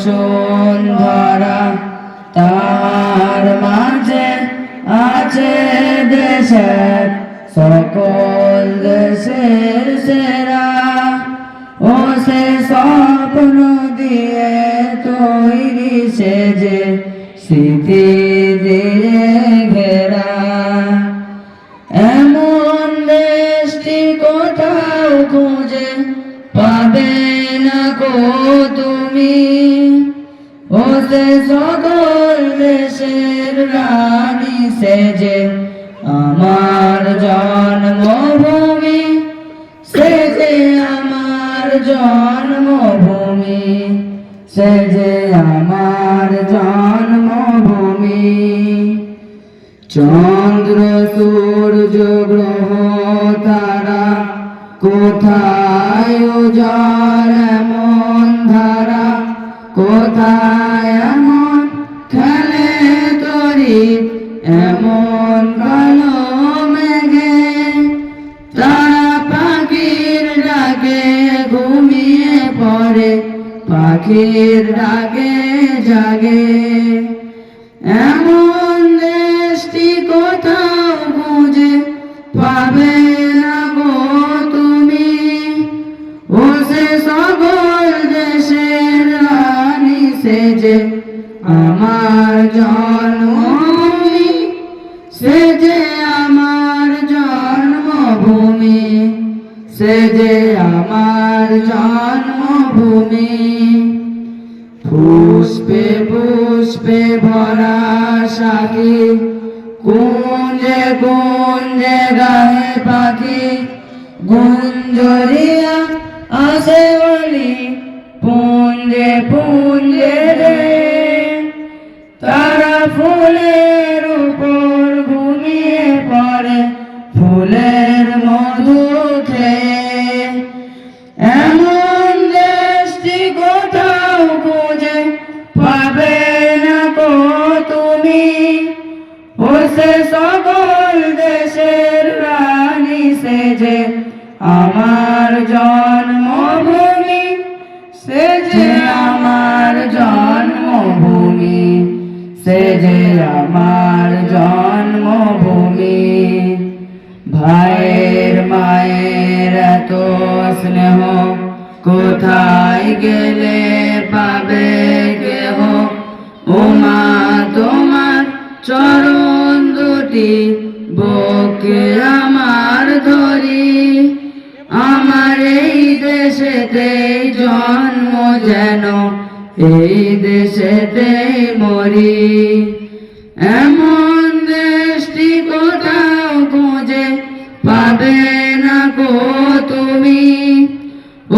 বসুন্ধরা, তার মাঝে আছে দেশের সকল দেশের সেরা। ও সে স্বপ্ন দিয়ে তৈরি সে যে স্মৃতি দিয়ে ঘেরা। এমন দেশটি কোথাও খুঁজে পাবে না গো তুমি। ও সে সকল দেশের রানী সে যে আমার জন্মভূমি, সে যে আমার জন্মভূমি, সে যে আমার জন্মভূমি। চন্দ্র সূর্য গ্রহ তারা কোথায় উজাড় এমন ধারা, কোথায় এমন খেলে তরি এমন কালো মেঘে। তারা পাখির ডাকে ঘুমিয়ে পড়ে, পাখির ডাকে জাগে। এমন দেশটি কোথাও খুঁজে পাবে না গো তুমি। ও সে সকল দেশের রানী সে যে আমার জন্মভূমি, সে যে আমার জন্মভূমি, সে যে আমার জন্মভূমি। পুষ্পে পুষ্পে ভরা সাথী, কুঞ্জে কুঞ্জে গায়ে পাখি, গুঞ্জরিয়া আসে বলি পুঞ্জে পুঞ্জে রে। তারা ফুলের উপর ঘুমিয়ে পড়ে, ফুলের মধু খেয়ে। এমন দেশটি কোথাও খুঁজে পাবে না গো তুমি। ও সে সকল দেশের রানী সে যে আমার জন্মভূমি, সে যে আমার জন্মভূমি, সে যে আমার জন্মভূমি। ভাইয়ের মায়ের এত স্নেহ কোথায় গেলে পাবে কেহ। ও মা তোমার চরণ দুটি বুকে আমার ধরি, আমার এই দেশেতে জন্ম যেন এই দেশেতে মরি। এমন দেশটি কোথাও খুঁজে পাবে না গো তুমি।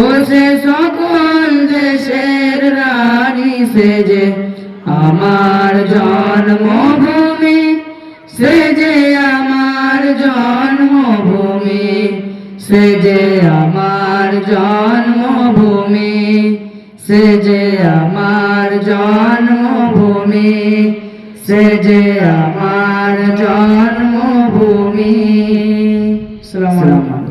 ও সে সকল দেশের রানী সে যে আমার জন্মভূমি, সে যে আমার জন্মভূমি, সে যে আমার জন্মভূমি, সে যে আমার জন্মভূমি, সে যে আমার জন্মভূমি। আসসালামু আলাইকুম।